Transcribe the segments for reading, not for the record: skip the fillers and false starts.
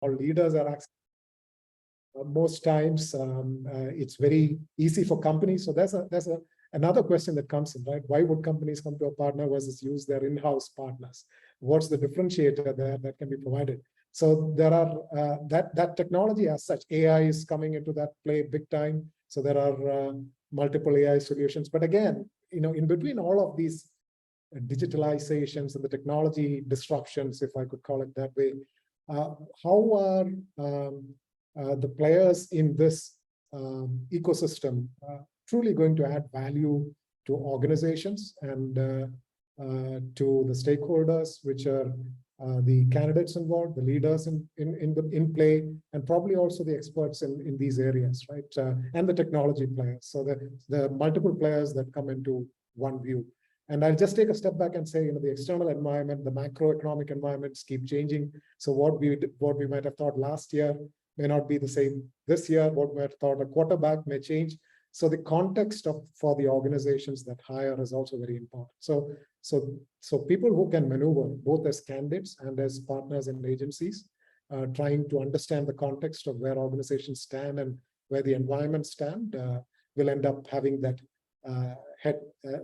all leaders are accessing. Most times, it's very easy for companies. So there's another question that comes in, right? Why would companies come to a partner versus use their in-house partners? What's the differentiator there that can be provided? So there are that technology as such, AI is coming into that play big time. So there are multiple AI solutions. But again, in between all of these digitalizations and the technology disruptions, if I could call it that way, how are the players in this ecosystem truly going to add value to organizations and to the stakeholders, which are the candidates involved, the leaders in play, and probably also the experts in these areas, right? And the technology players. So the multiple players that come into one view. And I'll just take a step back and say, the external environment, the macroeconomic environments keep changing. So what we might have thought last year may not be the same this year. What we had thought a quarter back may change. So the context for the organizations that hire is also very important. So people who can maneuver both as candidates and as partners and agencies, trying to understand the context of where organizations stand and where the environment stand, will end up having that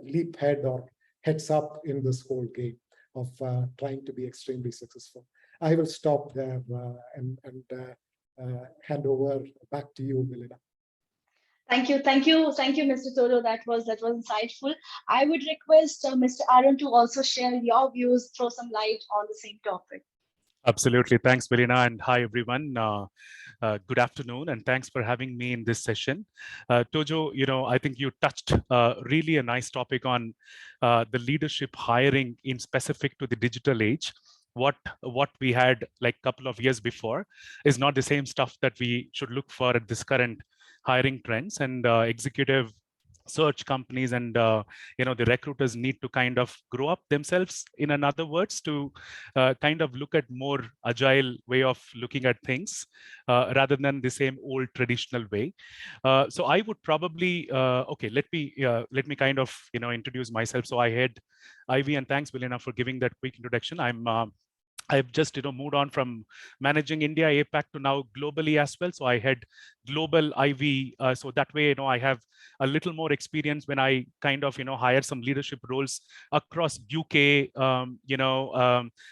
leap head or heads up in this whole game of trying to be extremely successful. I will stop there and hand over back to you, Melinda. Thank you, Mr. Todo. That was insightful. I would request Mr. Arun to also share your views, throw some light on the same topic. Absolutely. Thanks, Melina, and hi, everyone. Good afternoon, and thanks for having me in this session. Tojo, I think you touched really a nice topic on the leadership hiring in specific to the digital age. What we had like a couple of years before is not the same stuff that we should look for at this current hiring trends, and executive search companies and the recruiters need to kind of grow up themselves, in other words, to kind of look at more agile way of looking at things rather than the same old traditional way. So I would probably okay, let me kind of introduce myself. So I head Ivy, and thanks, Melina, for giving that quick introduction. I've just moved on from managing India APAC to now globally as well. So I had global Ivy. So that way, I have a little more experience when I kind of hire some leadership roles across UK,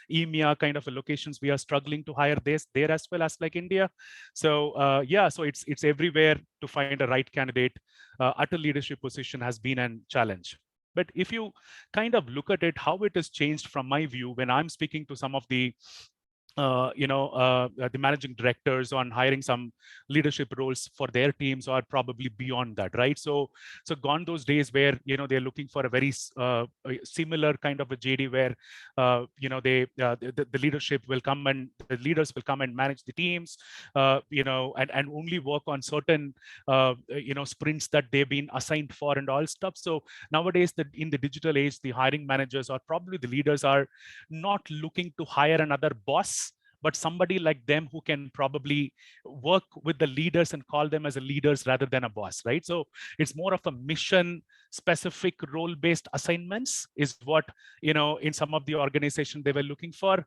EMEA kind of locations. We are struggling to hire there as well as like India. So yeah, so it's everywhere to find a right candidate at a leadership position has been a challenge. But if you kind of look at it, how it has changed from my view when I'm speaking to some of the the managing directors on hiring some leadership roles for their teams, or probably beyond that, right? So gone those days where they're looking for a very similar kind of a JD where the leadership will come and the leaders will come and manage the teams, and only work on certain sprints that they've been assigned for and all stuff. So nowadays, in the digital age, the hiring managers or probably the leaders are not looking to hire another boss, but somebody like them who can probably work with the leaders and call them as a leaders rather than a boss, right? So it's more of a mission specific role-based assignments is what, in some of the organization they were looking for.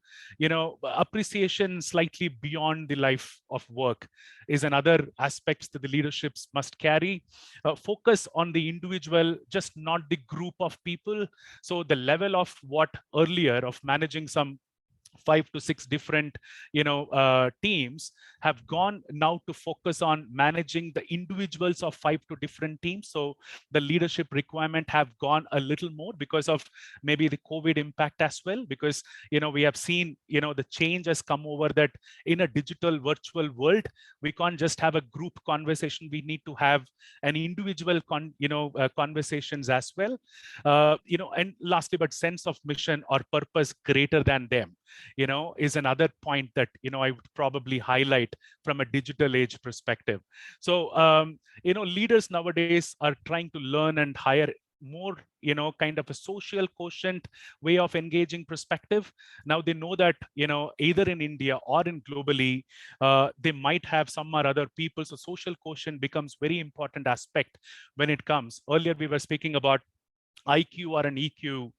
Appreciation slightly beyond the life of work is another aspects that the leaderships must carry. Focus on the individual, just not the group of people. So the level of what earlier of managing some 5 to 6 different teams have gone now to focus on managing the individuals of 5 to different teams. So the leadership requirement have gone a little more because of maybe the COVID impact as well, because we have seen the change has come over that in a digital virtual world we can't just have a group conversation, we need to have an individual conversations as well, and lastly, but sense of mission or purpose greater than them is another point that I would probably highlight from a digital age perspective. So leaders nowadays are trying to learn and hire more kind of a social quotient way of engaging perspective. Now they know that either in India or in globally they might have some or other people, so social quotient becomes very important aspect when it comes. Earlier we were speaking about IQ or an EQ,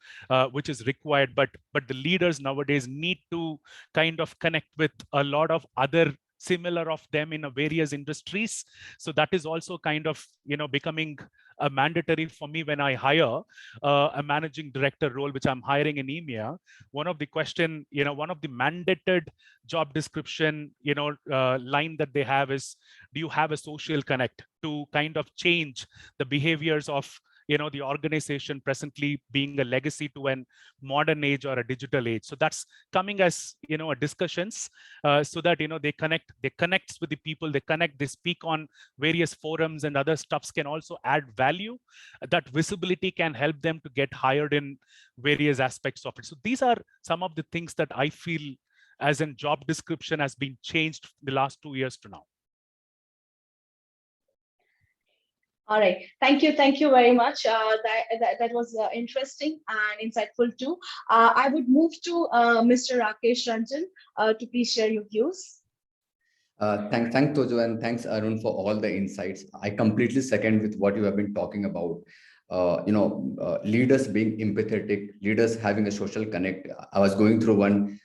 which is required, but the leaders nowadays need to kind of connect with a lot of other similar of them in a various industries. So that is also kind of becoming a mandatory for me when I hire a managing director role, which I'm hiring in EMEA. One of the question, one of the mandated job description, line that they have is, do you have a social connect to kind of change the behaviors of the organization presently being a legacy to an modern age or a digital age. So that's coming as a discussions, so that they connect with the people, they speak on various forums, and other stuffs can also add value. That visibility can help them to get hired in various aspects of it. So these are some of the things that I feel as in job description has been changed the last 2 years to now. All right. Thank you. Thank you very much. That was interesting and insightful too. I would move to Mr. Rakesh Ranjan to please share your views. Thanks, Tojo, and thanks, Arun, for all the insights. I completely second with what you have been talking about. Leaders being empathetic, leaders having a social connect. I was going through one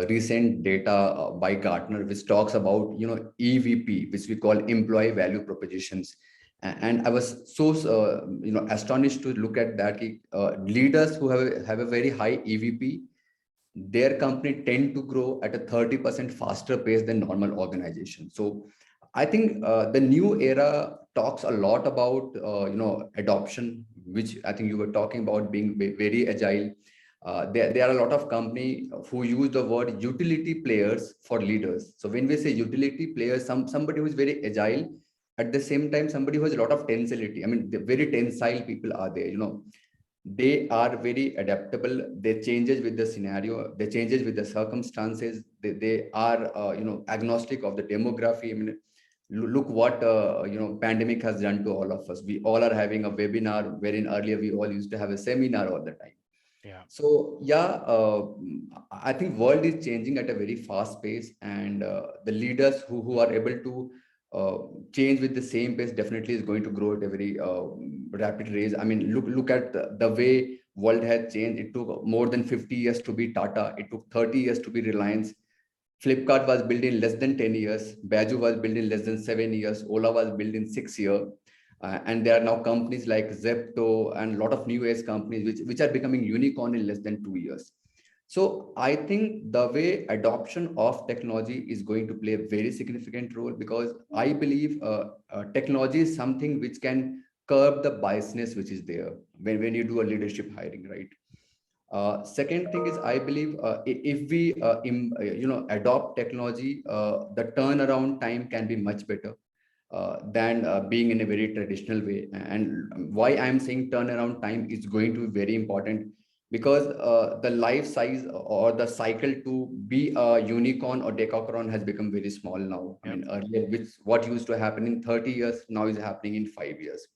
recent data by Gartner, which talks about EVP, which we call employee value propositions. And I was so astonished to look at that. Leaders who have a very high EVP, their company tend to grow at a 30% faster pace than normal organizations. So I think the new era talks a lot about adoption, which I think you were talking about being very agile. There are a lot of companies who use the word utility players for leaders. So when we say utility players, somebody who is very agile, at the same time, somebody who has a lot of tensility. I mean, the very tensile people are there, they are very adaptable. They changes with the scenario, they changes with the circumstances. They are, agnostic of the demography. I mean, look what, pandemic has done to all of us. We all are having a webinar, wherein earlier we all used to have a seminar all the time. Yeah. So yeah, I think world is changing at a very fast pace, and the leaders who are able to change with the same pace definitely is going to grow at a very rapid rate. I mean, look at the way world has changed. It took more than 50 years to be Tata. It took 30 years to be Reliance. Flipkart was built in less than 10 years. Baidu was built in less than 7 years. Ola was built in 6 years. And there are now companies like Zepto and a lot of new age companies which are becoming unicorn in less than 2 years. So I think the way adoption of technology is going to play a very significant role, because I believe technology is something which can curb the biasness which is there when you do a leadership hiring, right? Second thing is, I believe if we adopt technology, the turnaround time can be much better than being in a very traditional way. And why I'm saying turnaround time is going to be very important, because the life size or the cycle to be a unicorn or decacorn has become very small now. I mean, earlier, what used to happen in 30 years now is happening in 5 years.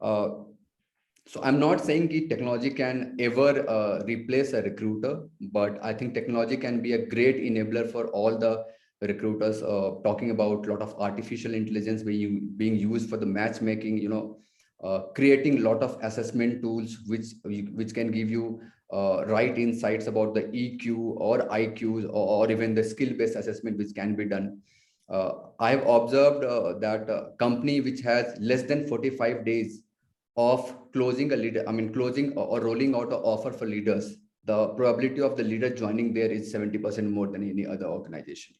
So I'm not saying that technology can ever replace a recruiter, but I think technology can be a great enabler for all the recruiters. Talking about a lot of artificial intelligence being used for the matchmaking, creating a lot of assessment tools which can give you right insights about the EQ or IQs, or even the skill-based assessment which can be done. I have observed that a company which has less than 45 days of closing a leader, closing or rolling out an offer for leaders, the probability of the leader joining there is 70% more than any other organization.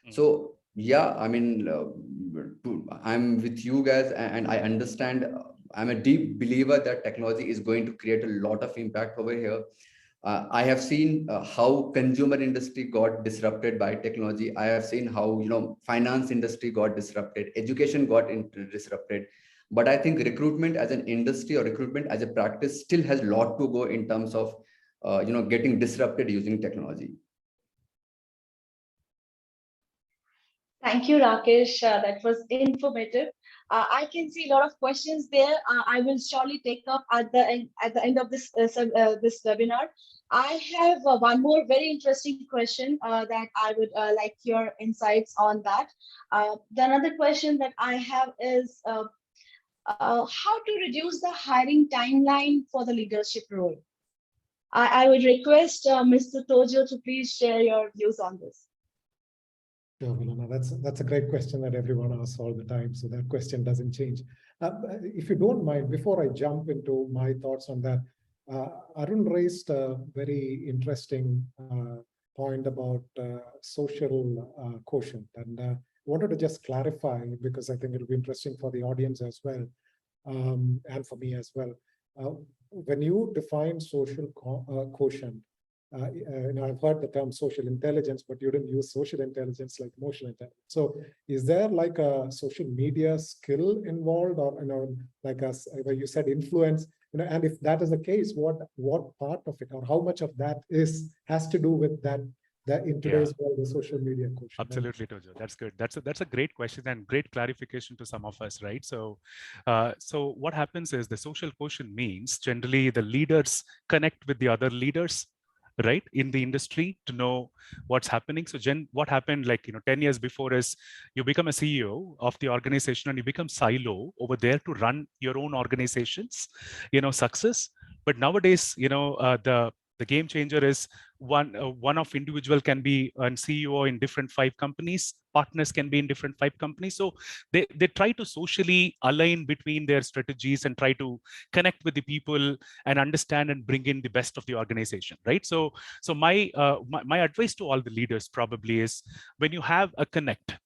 So yeah, I'm with you guys, and I understand. I'm a deep believer that technology is going to create a lot of impact over here. I have seen how consumer industry got disrupted by technology. I have seen how finance industry got disrupted, education got disrupted. But I think recruitment as an industry or recruitment as a practice still has a lot to go in terms of getting disrupted using technology. Thank you, Rakesh. That was informative. I can see a lot of questions there. I will surely take up at the end of this this webinar. I have one more very interesting question that I would like your insights on that. The another question that I have is, how to reduce the hiring timeline for the leadership role? I would request Mr. Tojo to please share your views on this. Sure, Vilana, that's a great question that everyone asks all the time. So that question doesn't change. If you don't mind, before I jump into my thoughts on that, Arun raised a very interesting point about social quotient, and wanted to just clarify, because I think it'll be interesting for the audience as well, and for me as well. When you define social quotient, I've heard the term social intelligence, but you didn't use social intelligence like emotional intelligence. So is there like a social media skill involved, or, like where you said influence, and if that is the case, what part of it, or how much of that has to do with that in today's world, the social media quotient? Absolutely, Tojo. That's good. That's a great question and great clarification to some of us, right? So, so what happens is the social quotient means generally the leaders connect with the other leaders, right, in the industry to know what's happening. So what happened, like 10 years before is you become a CEO of the organization and you become silo over there to run your own organization's success. But nowadays, the game changer is one of individual can be a CEO in different 5 companies, partners can be in different 5 companies. So they try to socially align between their strategies and try to connect with the people and understand and bring in the best of the organization, right? So my advice to all the leaders probably is, when you have a connect,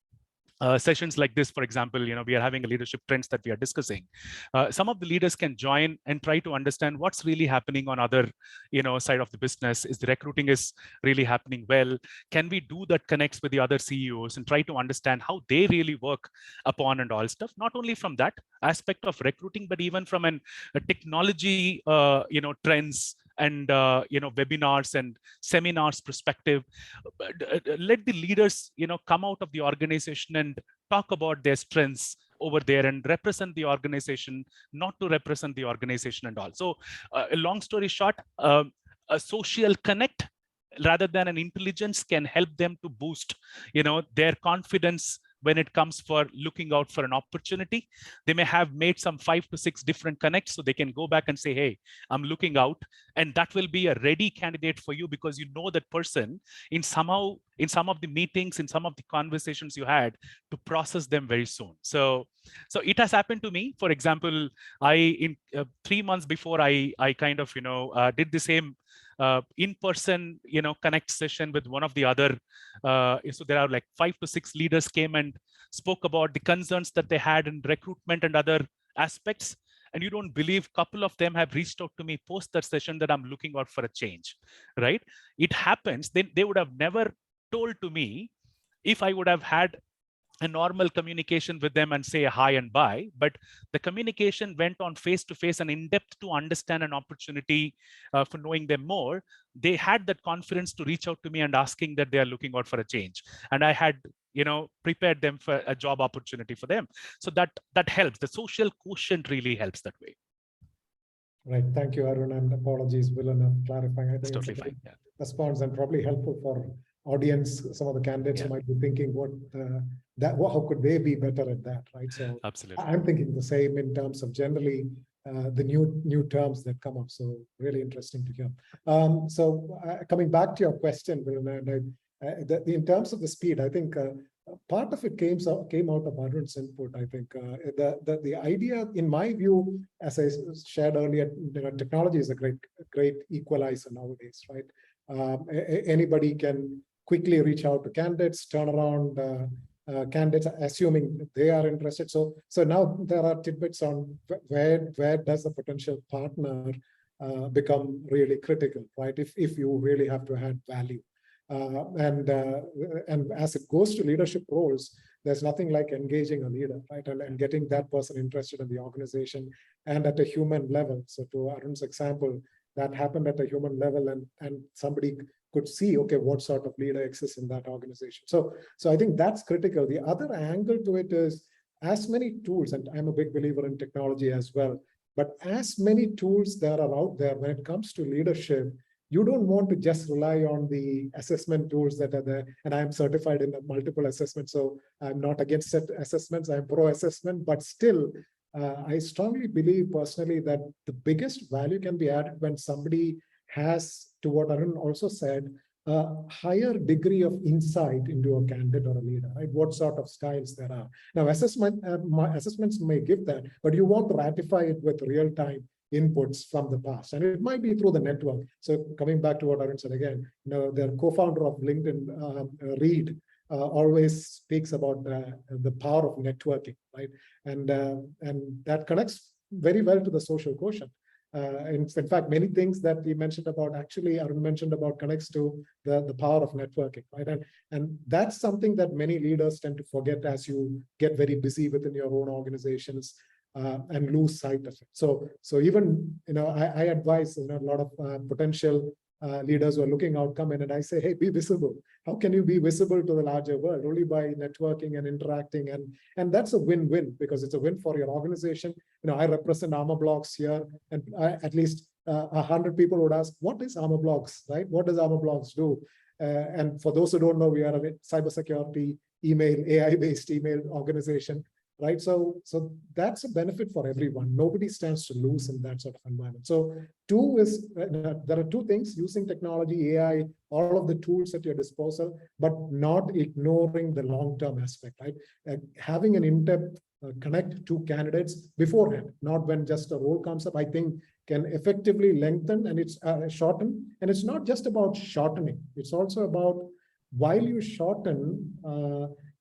sessions like this, for example, we are having a leadership trends that we are discussing. Some of the leaders can join and try to understand what's really happening on other, side of the business. Is the recruiting is really happening well? Can we do that connects with the other CEOs and try to understand how they really work upon and all stuff? Not only from that aspect of recruiting, but even from a technology, trends and webinars and seminars perspective. Let the leaders come out of the organization and talk about their strengths over there and represent the organization, not to represent the organization and all. So a long story short, a social connect rather than an intelligence can help them to boost their confidence when it comes for looking out for an opportunity. They may have made some 5 to 6 different connects, so they can go back and say, hey, I'm looking out, and that will be a ready candidate for you because you know that person in some of the meetings, in some of the conversations you had, to process them very soon. So it has happened to me. For example, in 3 months before I kind of did the same in-person connect session with one of the other, so there are like 5 to 6 leaders came and spoke about the concerns that they had in recruitment and other aspects. And you don't believe, a couple of them have reached out to me post that session that I'm looking out for a change, right? It happens. They would have never told to me if I would have had a normal communication with them and say hi and bye, but the communication went on face to face and in depth to understand an opportunity for knowing them more. They had that confidence to reach out to me and asking that they are looking out for a change, and I had prepared them for a job opportunity for them. So that helps. The social quotient really helps that way. Right. Thank you, Arun, and apologies, Villain, for clarifying. I think it's totally fine. Yeah. Response, and probably helpful for audience. Some of the candidates who might be thinking, how could they be better at that, right? So absolutely, I'm thinking the same in terms of generally the new terms that come up. So really interesting to hear. So coming back to your question, Villain, in terms of the speed, I think part of it came out of Arun's input. I think the idea, in my view, as I shared earlier, technology is a great equalizer nowadays, right? Anybody can quickly reach out to candidates, turn around candidates, assuming they are interested. So now there are tidbits on where does the potential partner become really critical, right? If you really have to add value. And as it goes to leadership roles, there's nothing like engaging a leader, right? And getting that person interested in the organization and at a human level. So to Arun's example, that happened at a human level, and somebody could see, okay, what sort of leader exists in that organization. So I think that's critical. The other angle to it is, as many tools, and I'm a big believer in technology as well, but as many tools that are out there when it comes to leadership, you don't want to just rely on the assessment tools that are there. And I'm certified in multiple assessments, so I'm not against assessments, I'm pro assessment, but still, I strongly believe personally that the biggest value can be added when somebody has, to what Arun also said, a higher degree of insight into a candidate or a leader, right? What sort of styles there are. Now, assessments may give that, but you want to ratify it with real-time inputs from the past, and it might be through the network. So coming back to what Arun said again, the co-founder of LinkedIn, Reed, always speaks about the power of networking, right? And that connects very well to the social quotient. In fact, many things that we mentioned about, actually Arun mentioned about, connects to the power of networking, right? And that's something that many leaders tend to forget as you get very busy within your own organizations and lose sight of it. So even, I advise, a lot of potential leaders who are looking out come in, and I say, hey, be visible. How can you be visible to the larger world? Only by networking and interacting, and that's a win-win, because it's a win for your organization. I represent Armorblocks here, and at least 100 people would ask, what is Armorblocks, right? What does Armorblocks do? And for those who don't know, we are a cybersecurity email, AI-based email organization, right? So that's a benefit for everyone. Nobody stands to lose in that sort of environment. So two is, there are two things: using technology, AI, all of the tools at your disposal, but not ignoring the long-term aspect, right? Having an in-depth connect to candidates beforehand, not when just a role comes up, I think can effectively lengthen, and it's shorten. And it's not just about shortening. It's also about, while you shorten,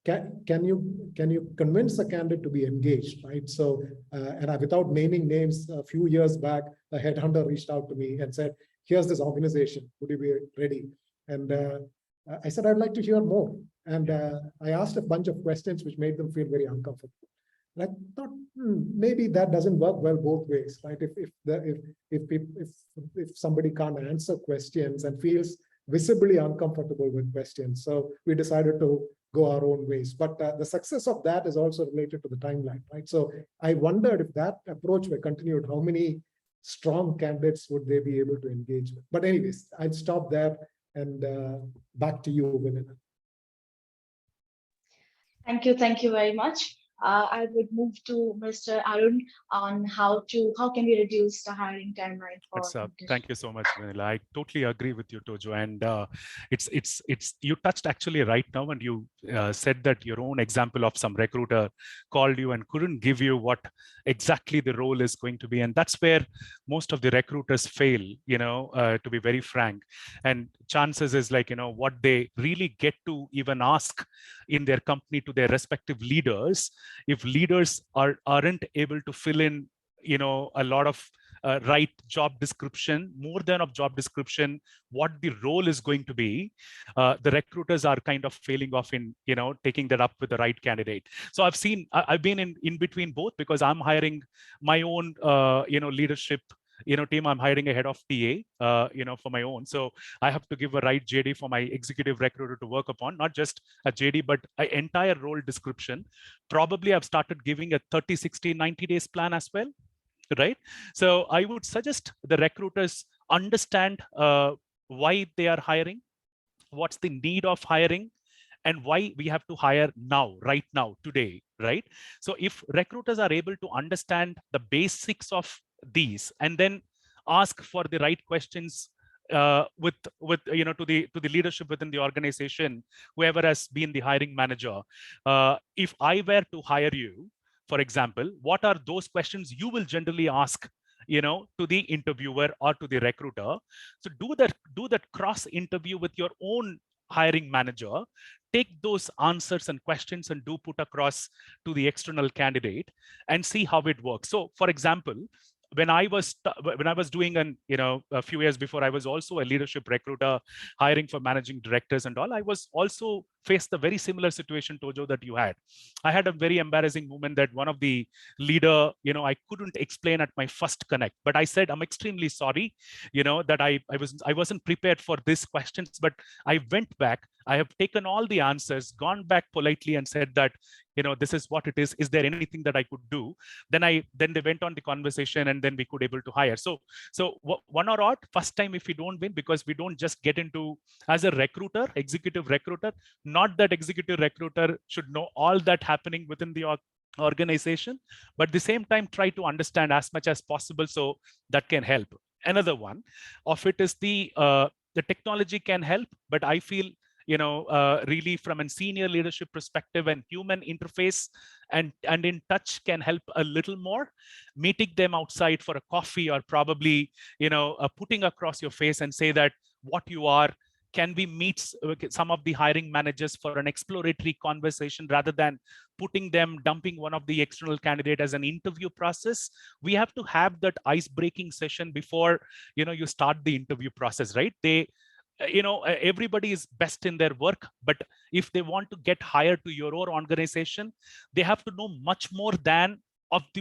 can you convince a candidate to be engaged, right? So, and without naming names, a few years back, a headhunter reached out to me and said, here's this organization, would you be ready? And I said, I'd like to hear more. And I asked a bunch of questions which made them feel very uncomfortable. And I thought, maybe that doesn't work well both ways, right? If somebody can't answer questions and feels visibly uncomfortable with questions, so we decided to go our own ways. But the success of that is also related to the timeline, right? So I wondered, if that approach were continued, how many strong candidates would they be able to engage with? But anyways, I'll stop there, and back to you, Vinita. Thank you very much. I would move to Mr. Arun on how can we reduce the hiring timeline for. Thank you so much, Vanilla. I totally agree with you, Tojo. And it's you touched actually right now, and you said that your own example of some recruiter called you and couldn't give you what exactly the role is going to be, and that's where most of the recruiters fail. To be very frank, and chances is like what they really get to even ask in their company to their respective leaders. If leaders aren't able to fill in, a lot of right job description, more than of job description, what the role is going to be, the recruiters are kind of failing off in, taking that up with the right candidate. So I've been in between both, because I'm hiring my own, leadership team. I'm hiring a head of TA, for my own. So I have to give a right JD for my executive recruiter to work upon, not just a JD, but an entire role description. Probably I've started giving a 30, 60, 90 days plan as well, right? So I would suggest the recruiters understand why they are hiring, what's the need of hiring, and why we have to hire now, right now, today, right? So if recruiters are able to understand the basics of these, and then ask for the right questions with to the leadership within the organization, whoever has been the hiring manager, if I were to hire you, for example, what are those questions you will generally ask to the interviewer or to the recruiter? So do that cross interview with your own hiring manager, take those answers and questions and do put across to the external candidate and see how it works. So for example, when I was doing a few years before, I was also a leadership recruiter hiring for managing directors and all. I was also faced a very similar situation, Tojo, that you had. I had a very embarrassing moment that one of the leader, I couldn't explain at my first connect, but I said, I'm extremely sorry, that I wasn't prepared for these questions, but I went back. I have taken all the answers, gone back politely and said that, this is what it is. Is there anything that I could do? Then they went on the conversation, and then we could able to hire. So one or odd first time if we don't win, because we don't just get into as a recruiter, executive recruiter, not that executive recruiter should know all that happening within the organization, but at the same time try to understand as much as possible, so that can help. Another one of it is the technology can help, but I feel really from a senior leadership perspective and human interface and in touch can help a little more. Meeting them outside for a coffee, or probably putting across your face and say that what you are. Can we meet some of the hiring managers for an exploratory conversation rather than dumping one of the external candidate as an interview process? We have to have that ice breaking session before you start the interview process, right? Everybody is best in their work, but if they want to get hired to your own organization, they have to know much more than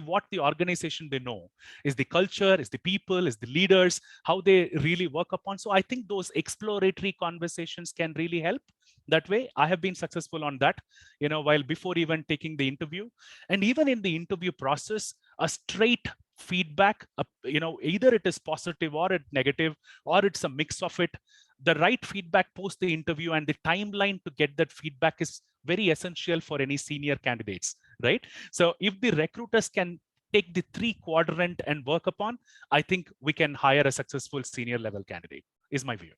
what the organization they know is, the culture, is the people, is the leaders, how they really work upon. So I think those exploratory conversations can really help. That way I have been successful on that, while before even taking the interview. And even in the interview process, a straight feedback, either it is positive or it's negative, or it's a mix of it. The right feedback post the interview and the timeline to get that feedback is very essential for any senior candidates, right? So if the recruiters can take the 3 quadrant and work upon, I think we can hire a successful senior level candidate, is my view.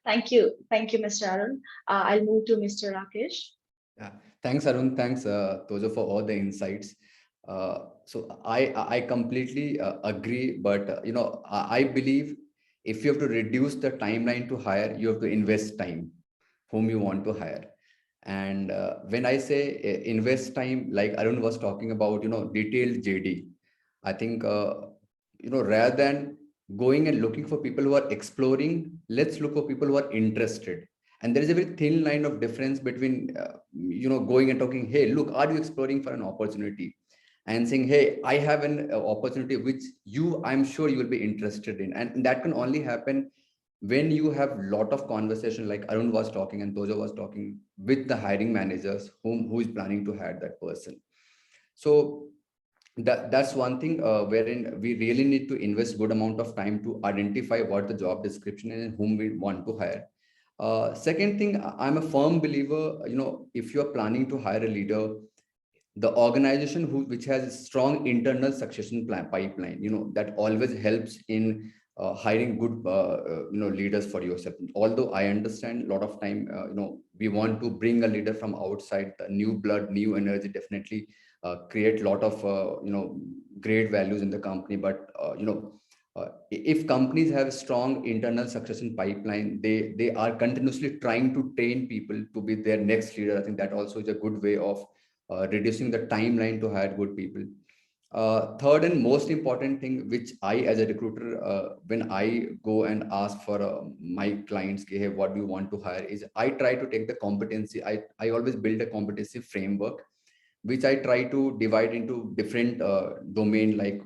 Thank you, Mr. Arun. I'll move to Mr. Rakesh. Yeah, thanks, Arun. Thanks, Tojo, for all the insights. So I completely agree, but I believe if you have to reduce the timeline to hire, you have to invest time whom you want to hire. And when I say invest time, like Arun was talking about, detailed JD, I think, rather than going and looking for people who are exploring, let's look for people who are interested. And there is a very thin line of difference between, going and talking, hey, look, are you exploring for an opportunity? And saying, hey, I have an opportunity which I'm sure you will be interested in. And that can only happen when you have a lot of conversation, like Arun was talking and Tojo was talking, with the hiring managers who is planning to hire that person. So that's one thing wherein we really need to invest good amount of time to identify what the job description is and whom we want to hire. Second thing, I'm a firm believer, if you're planning to hire a leader, the organization which has a strong internal succession pipeline, that always helps in hiring good, leaders for yourself. Although I understand a lot of time, we want to bring a leader from outside, new blood, new energy, definitely create a lot of, great values in the company. But, if companies have a strong internal succession pipeline, they are continuously trying to train people to be their next leader. I think that also is a good way of reducing the timeline to hire good people. Third and most important thing, which I as a recruiter, when I go and ask for my clients, hey, what do you want to hire, is I try to take the competency. I always build a competency framework, which I try to divide into different domain, like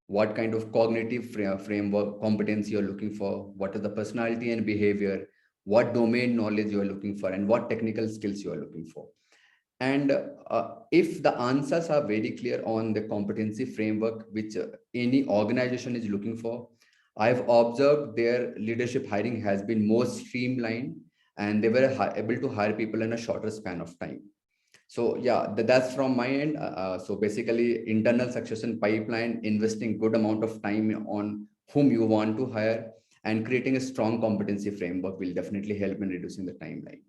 what kind of cognitive framework competency you're looking for, what is the personality and behavior, what domain knowledge you are looking for, and what technical skills you are looking for. And if the answers are very clear on the competency framework, which any organization is looking for, I've observed their leadership hiring has been more streamlined, and they were able to hire people in a shorter span of time. So yeah, that's from my end. So basically, internal succession pipeline, investing good amount of time on whom you want to hire, and creating a strong competency framework will definitely help in reducing the timeline.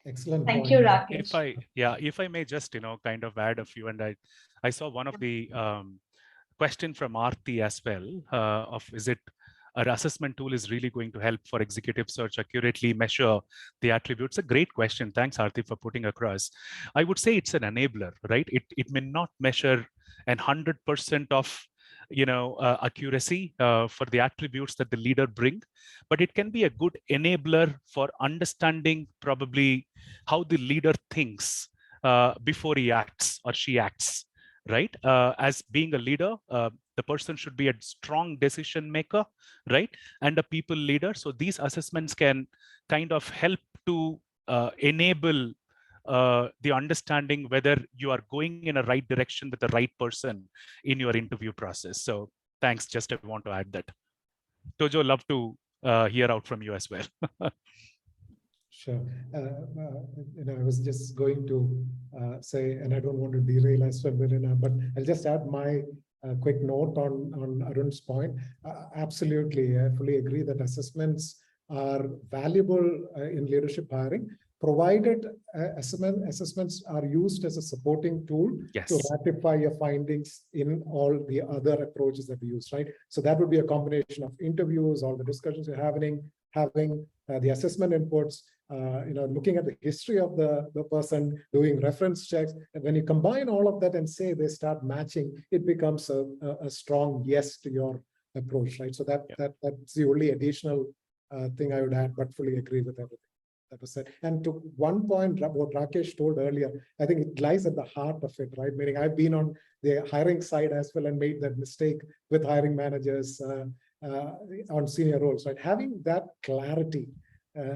Excellent. Thank you, Rakesh. If I may just, kind of add a few, and I saw one of the question from Aarti as well, of is it our assessment tool is really going to help for executive search accurately measure the attributes? A great question. Thanks, Aarti, for putting across. I would say it's an enabler, right? It may not measure 100% of accuracy for the attributes that the leader bring, but it can be a good enabler for understanding probably how the leader thinks before he acts or she acts, right? As being a leader, the person should be a strong decision maker, right? And a people leader. So these assessments can kind of help to enable the understanding whether you are going in a right direction with the right person in your interview process. So thanks. Just I want to add that. Tojo, love to hear out from you as well. Sure. I was just going to say, and I don't want to derail as well, but I'll just add my quick note on Arun's point. Absolutely, I fully agree that assessments are valuable in leadership hiring, provided assessments are used as a supporting tool Yes. to ratify your findings in all the other approaches that we use, right? So that would be a combination of interviews, all the discussions you're having the assessment inputs, looking at the history of the person, doing reference checks. And when you combine all of that and say they start matching, it becomes a strong yes to your approach, right? So that's the only additional thing I would add, but fully agree with everything that was said. And to one point, what Rakesh told earlier, I think it lies at the heart of it, right? Meaning I've been on the hiring side as well and made that mistake with hiring managers on senior roles, right? Having that clarity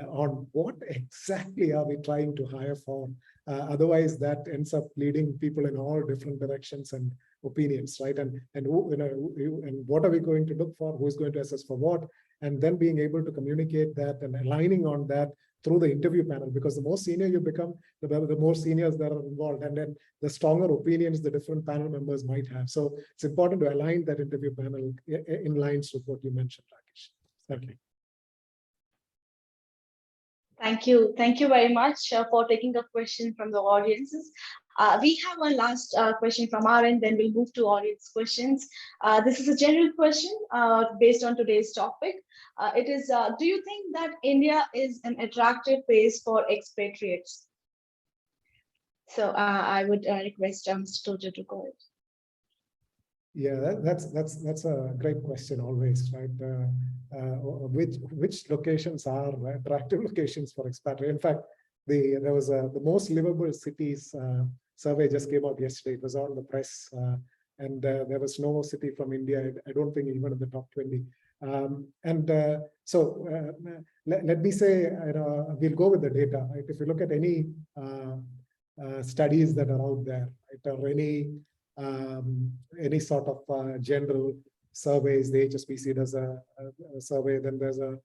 on what exactly are we trying to hire for. Otherwise, that ends up leading people in all different directions and opinions, right? And what are we going to look for? Who's going to assess for what? And then being able to communicate that and aligning on that through the interview panel, because the more senior you become, the more seniors that are involved, and then the stronger opinions the different panel members might have. So it's important to align that interview panel in lines with what you mentioned, Rakesh. Thank you. Thank you. Thank you very much for taking a question from the audiences. We have one last question from our end, then we'll move to audience questions. This is a general question based on today's topic. It is, do you think that India is an attractive place for expatriates? So I would request Mr. Toja to go ahead. Yeah, that's a great question always, right? Which locations are attractive locations for expatriate? In fact, there was the most livable cities survey just came out yesterday. It was on the press, and there was no city from India. I don't think even in the top 20. So let me say, we'll go with the data. Right? If you look at any studies that are out there, right, or any sort of general surveys, the HSBC does a survey, then there's a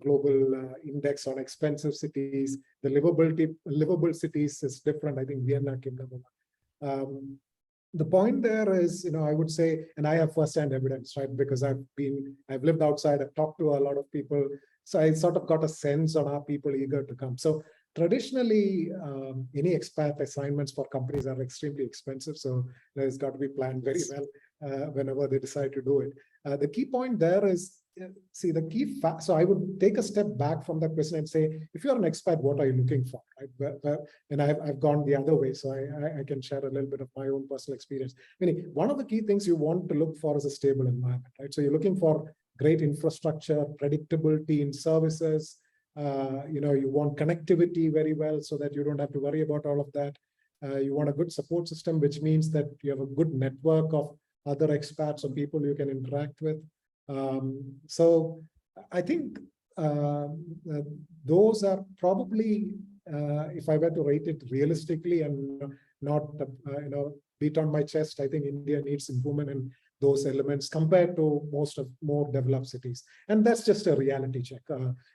global index on expensive cities. The livable cities is different. I think Vienna came number one. The point there is, I would say, and I have firsthand evidence, right? Because I've lived outside, I've talked to a lot of people. So I sort of got a sense on are people eager to come. So traditionally, any expat assignments for companies are extremely expensive. So there's got to be planned very well whenever they decide to do it. The key point there is, see, the key fact. So I would take a step back from that question and say, if you're an expat, what are you looking for? Right? And I've gone the other way, so I can share a little bit of my own personal experience. Meaning, one of the key things you want to look for is a stable environment, right? So you're looking for great infrastructure, predictability in services. You want connectivity very well so that you don't have to worry about all of that. You want a good support system, which means that you have a good network of other expats or people you can interact with. So I think those are probably, if I were to rate it realistically and not, beat on my chest, I think India needs improvement in those elements compared to most of more developed cities. And that's just a reality check.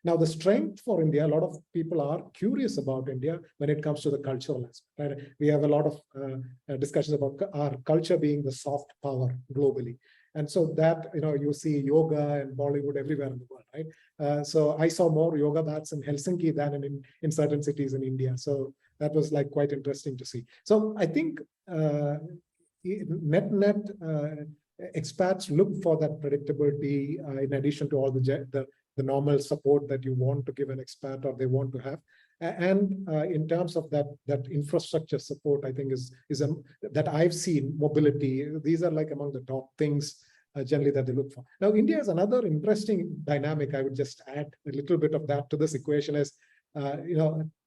Now, the strength for India, a lot of people are curious about India when it comes to the cultural aspect. Right? We have a lot of discussions about our culture being the soft power globally. And so that, you see yoga and Bollywood everywhere in the world, right? So I saw more yoga mats in Helsinki than in certain cities in India. So that was like quite interesting to see. So I think net expats look for that predictability in addition to all the normal support that you want to give an expat or they want to have. And in terms of that infrastructure support, I think is that I've seen mobility. These are like among the top things generally that they look for. Now, India is another interesting dynamic. I would just add a little bit of that to this equation is,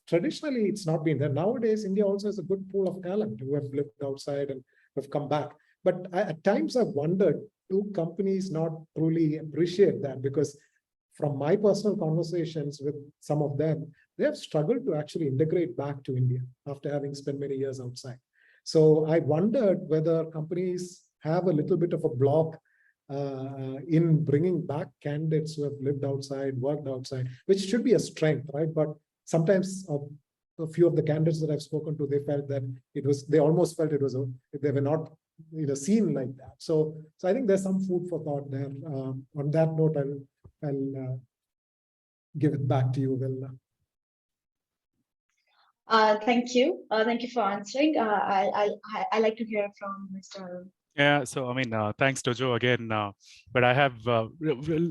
traditionally it's not been there. Nowadays, India also has a good pool of talent who have lived outside and have come back. But at times I've wondered, do companies not truly appreciate that? Because from my personal conversations with some of them, they have struggled to actually integrate back to India after having spent many years outside. So I wondered whether companies have a little bit of a block in bringing back candidates who have lived outside, worked outside, which should be a strength, right? But sometimes a few of the candidates that I've spoken to, they felt that they almost felt it was, they were not seen like that. So I think there's some food for thought there. On that note, I'll give it back to you, Will. Thank you. Thank you for answering. I like to hear from Mr. Arun. Yeah, so I mean, thanks Tojo again, but I have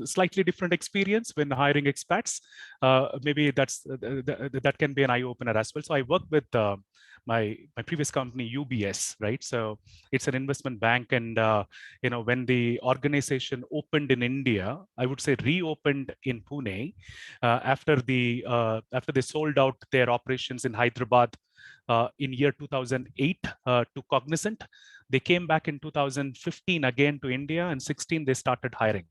slightly different experience when hiring expats. Maybe that can be an eye opener as well. So I work with my previous company UBS, right? So it's an investment bank, and when the organization opened in India, I would say reopened in Pune after they sold out their operations in Hyderabad in year 2008 to Cognizant. They came back in 2015 again to India, and 16 they started hiring.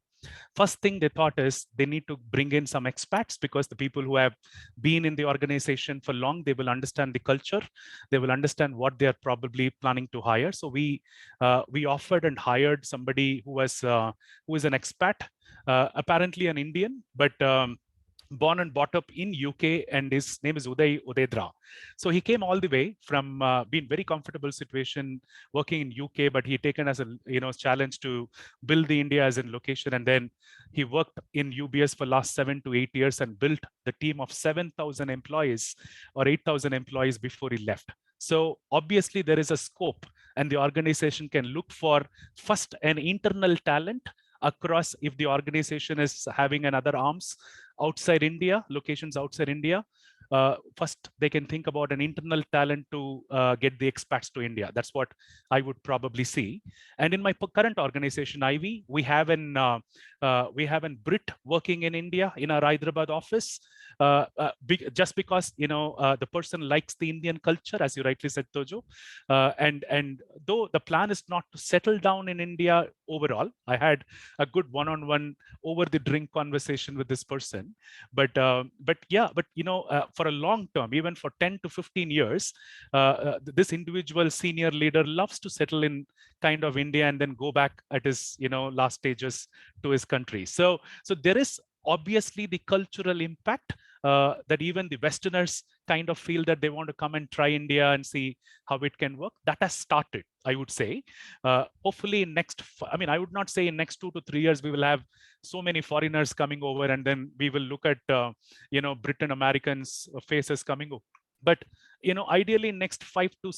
First thing they thought is they need to bring in some expats, because the people who have been in the organization for long, they will understand the culture, they will understand what they are probably planning to hire. So we offered and hired somebody who is an expat, apparently an Indian, but born and brought up in UK, and his name is Uday Udedra. So he came all the way from being very comfortable situation working in UK, but he taken as a challenge to build the India as a location, and then he worked in UBS for last 7 to 8 years and built the team of 7,000 employees or 8,000 employees before he left. So obviously there is a scope, and the organization can look for first an internal talent across, if the organization is having another arms outside India, locations outside India, first they can think about an internal talent to get the expats to India. That's what I would probably see. And in my current organization, Ivy, we have an Brit working in India in our Hyderabad office, just because the person likes the Indian culture, as you rightly said, Tojo. And though the plan is not to settle down in India overall, I had a good one-on-one over the drink conversation with this person. But for a long term, even for 10 to 15 years, this individual senior leader loves to settle in kind of India and then go back at his last stages to his country. So there is obviously the cultural impact that even the Westerners kind of feel that they want to come and try India and see how it can work. That has started, I would say. Hopefully I would not say in next 2 to 3 years, we will have so many foreigners coming over, and then we will look at, Britain Americans faces coming over. But, ideally next 5 to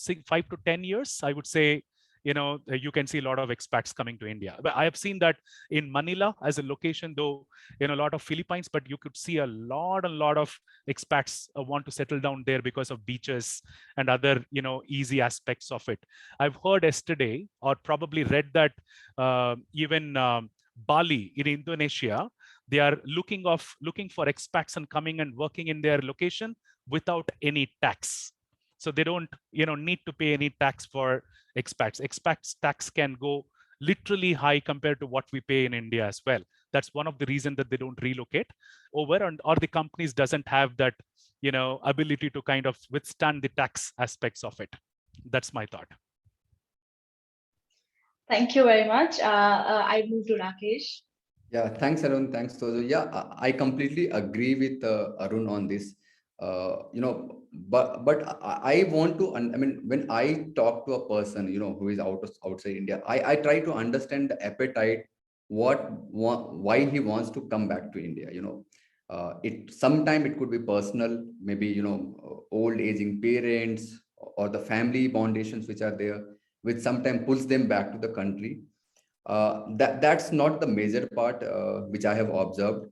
10 years, I would say, you can see a lot of expats coming to India. But I have seen that in Manila as a location, though, a lot of Philippines, but you could see a lot of expats want to settle down there because of beaches and other, easy aspects of it. I've heard yesterday, or probably read that even Bali in Indonesia, they are looking for expats and coming and working in their location without any tax. So they don't, need to pay any tax for expats. Expats tax can go literally high compared to what we pay in India as well. That's one of the reasons that they don't relocate over, or the companies doesn't have that, ability to kind of withstand the tax aspects of it. That's my thought. Thank you very much. I move to Rakesh. Yeah, thanks, Arun. Thanks, Tojo. Yeah, I completely agree with Arun on this. But I want to, when I talk to a person, who is outside India, I try to understand the appetite, why he wants to come back to India. Sometimes it could be personal, maybe, old aging parents or the family foundations which are there, which sometimes pulls them back to the country. That's not the major part which I have observed.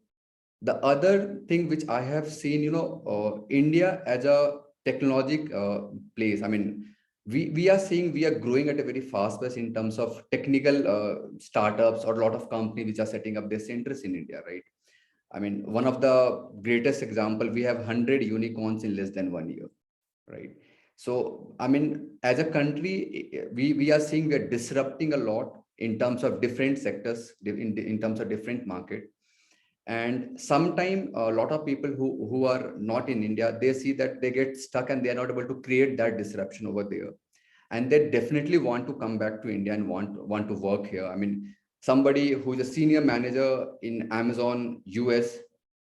The other thing which I have seen, India as a technologic place. We are seeing we are growing at a very fast pace in terms of technical startups, or a lot of companies which are setting up their centers in India, right? One of the greatest example, we have 100 unicorns in less than 1 year, right? So, as a country, we are seeing we are disrupting a lot in terms of different sectors, in terms of different market. And sometimes a lot of people who are not in India, they see that they get stuck and they are not able to create that disruption over there. And they definitely want to come back to India and want to work here. Somebody who is a senior manager in Amazon US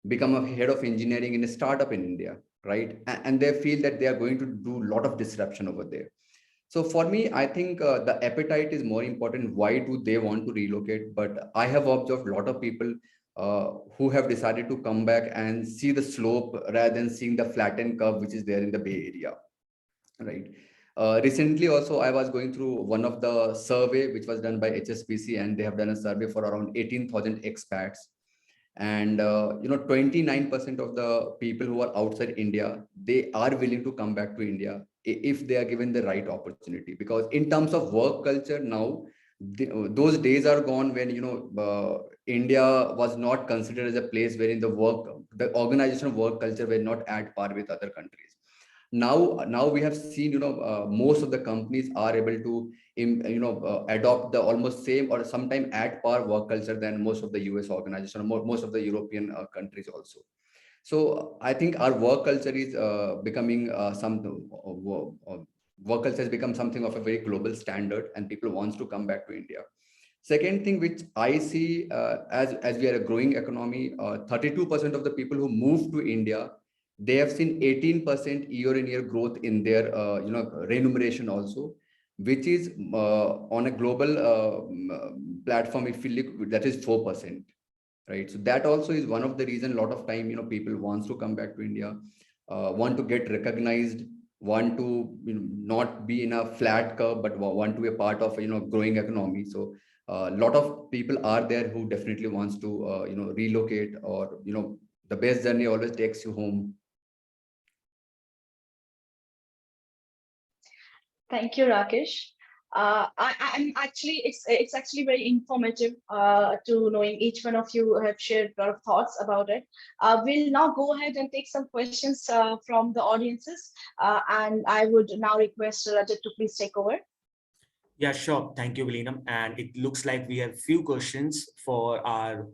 become a head of engineering in a startup in India, right? And they feel that they are going to do a lot of disruption over there. So for me, I think the appetite is more important. Why do they want to relocate? But I have observed a lot of people who have decided to come back and see the slope rather than seeing the flattened curve, which is there in the Bay Area, right? Recently also, I was going through one of the survey which was done by HSBC, and they have done a survey for around 18,000 expats. And 29% of the people who are outside India, they are willing to come back to India if they are given the right opportunity. Because in terms of work culture now, those days are gone when India was not considered as a place wherein the organizational work culture were not at par with other countries. Now we have seen most of the companies are able to adopt the almost same or sometime at par work culture than most of the US organization, or most of the European countries also. So I think our work culture is becoming work culture has become something of a very global standard, and people wants to come back to India. Second thing which I see, as we are a growing economy, 32% of the people who move to India, they have seen 18% year-on-year growth in their remuneration also, which is on a global platform, if you look, that is 4%, right? So that also is one of the reason a lot of time people wants to come back to India, want to get recognized, want to not be in a flat curve, but want to be a part of growing economy. So a lot of people are there who definitely wants to relocate, or the best journey always takes you home. Thank you, Rakesh. I'm actually, it's actually very informative to knowing each one of you have shared a lot of thoughts about it. We'll now go ahead and take some questions from the audiences, and I would now request Rajat to please take over. Yeah, sure. Thank you, Velinam. And it looks like we have few questions for our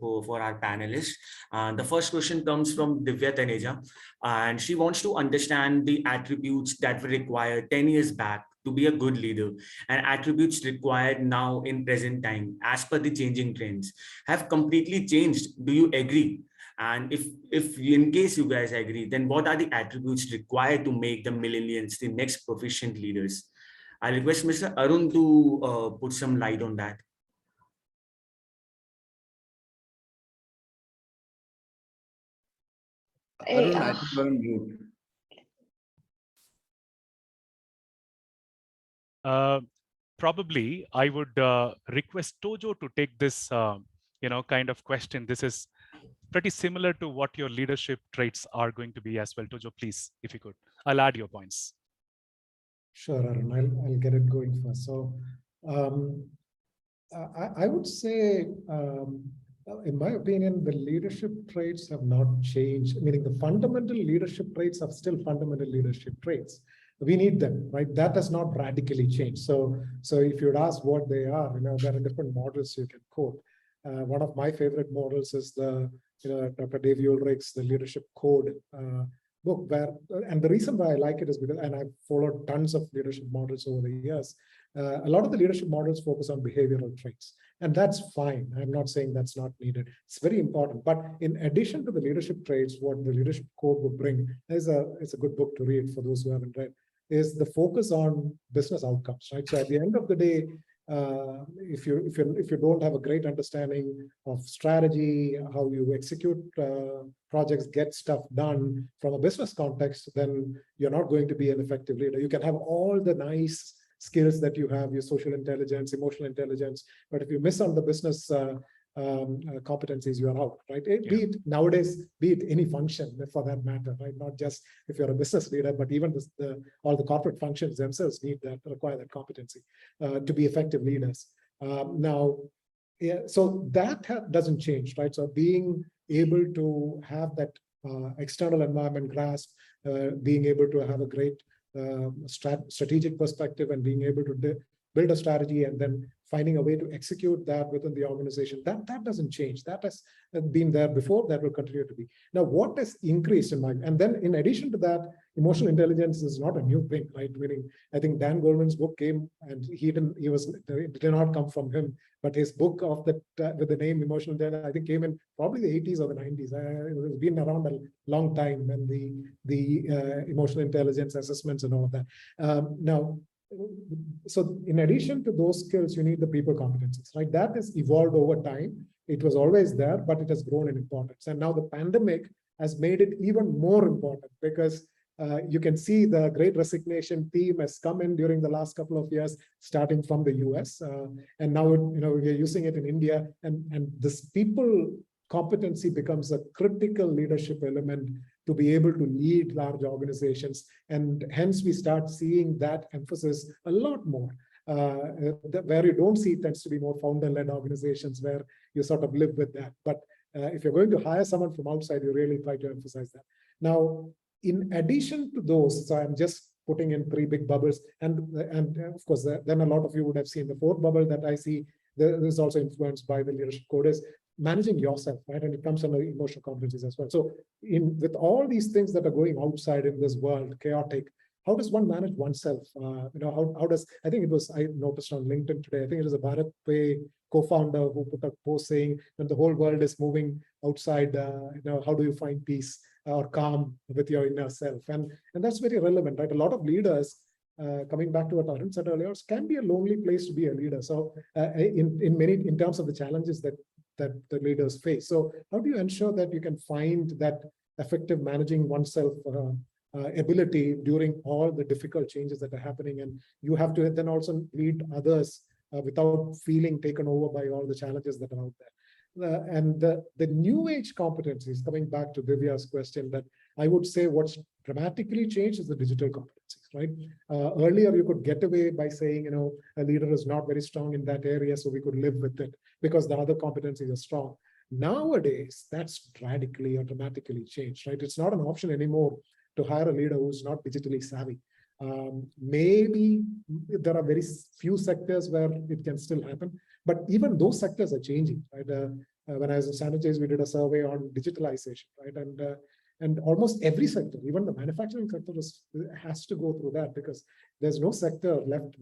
panelists. The first question comes from Divya Taneja, and she wants to understand the attributes that were required 10 years back to be a good leader, and attributes required now in present time as per the changing trends have completely changed. Do you agree? And if in case you guys agree, then what are the attributes required to make the millennials the next proficient leaders? I request Mr. Arun to put some light on that. Arun, I think you're on mute. Probably I would request Tojo to take this kind of question. This is pretty similar to what your leadership traits are going to be as well. Tojo, please, if you could. I'll add your points. Sure, Arun, I'll get it going first. So I would say, in my opinion, the leadership traits have not changed, meaning the fundamental leadership traits are still fundamental leadership traits. We need them, right? That has not radically changed. So if you'd ask what they are, there are different models you can quote. One of my favorite models is the Dr. Dave Ulrich's The Leadership Code book, and the reason why I like it is because, and I've followed tons of leadership models over the years, a lot of the leadership models focus on behavioral traits, and that's fine. I'm not saying that's not needed. It's very important. But in addition to the leadership traits, what the Leadership Code would bring it's a good book to read for those who haven't read, is the focus on business outcomes, right? So at the end of the day, if you don't have a great understanding of strategy, how you execute projects, get stuff done from a business context, then you're not going to be an effective leader. You can have all the nice skills that you have, your social intelligence, emotional intelligence, but if you miss on the business competencies, you are out, right? Be it nowadays, be it any function for that matter, right? Not just if you're a business leader, but even all the corporate functions themselves require that competency to be effective leaders. So that doesn't change, right? So being able to have that external environment grasp, being able to have a great strategic perspective, and being able to build a strategy and then finding a way to execute that within the organization. That doesn't change. That has been there before, that will continue to be. Now, what has increased in my, and then in addition to that, emotional intelligence is not a new thing, right? Meaning, I think Dan Goleman's book came, and it did not come from him, but his book of that with the name Emotional Intelligence, I think came in probably the 80s or the 90s. It's been around a long time, and the emotional intelligence assessments and all of that. Now, so in addition to those skills, you need the people competencies, right? That has evolved over time. It was always there, but it has grown in importance. And now the pandemic has made it even more important, because you can see the Great Resignation theme has come in during the last couple of years, starting from the US, and now we're using it in India, and this people competency becomes a critical leadership element to be able to lead large organizations, and hence we start seeing that emphasis a lot more. Where you don't see it tends to be more founder-led organizations where you sort of live with that. But if you're going to hire someone from outside, you really try to emphasize that. Now, in addition to those, so I'm just putting in 3 big bubbles, and of course, then a lot of you would have seen the 4th bubble that I see. This is also influenced by the leadership code, is managing yourself, right? And it comes under emotional competencies as well. So with all these things that are going outside in this world, chaotic, how does one manage oneself? How does, I think it was, I noticed on LinkedIn today, I think it was a Bharat Pay co-founder who put a post saying, when the whole world is moving outside, how do you find peace or calm with your inner self? And that's very relevant, right? A lot of leaders, coming back to what Arun said earlier, can be a lonely place to be a leader. So in terms of the challenges that the leaders face. So how do you ensure that you can find that effective managing oneself ability during all the difficult changes that are happening? And you have to then also lead others without feeling taken over by all the challenges that are out there. And the new age competencies, coming back to Divya's question, that I would say what's dramatically changed is the digital competencies, right? Earlier, you could get away by saying, a leader is not very strong in that area, so we could live with it because the other competencies are strong. Nowadays, that's radically or dramatically changed, right? It's not an option anymore to hire a leader who's not digitally savvy. Maybe there are very few sectors where it can still happen, but even those sectors are changing, right? When I was in San Jose, we did a survey on digitalization, right? And almost every sector, even the manufacturing sector, has to go through that, because there's no sector left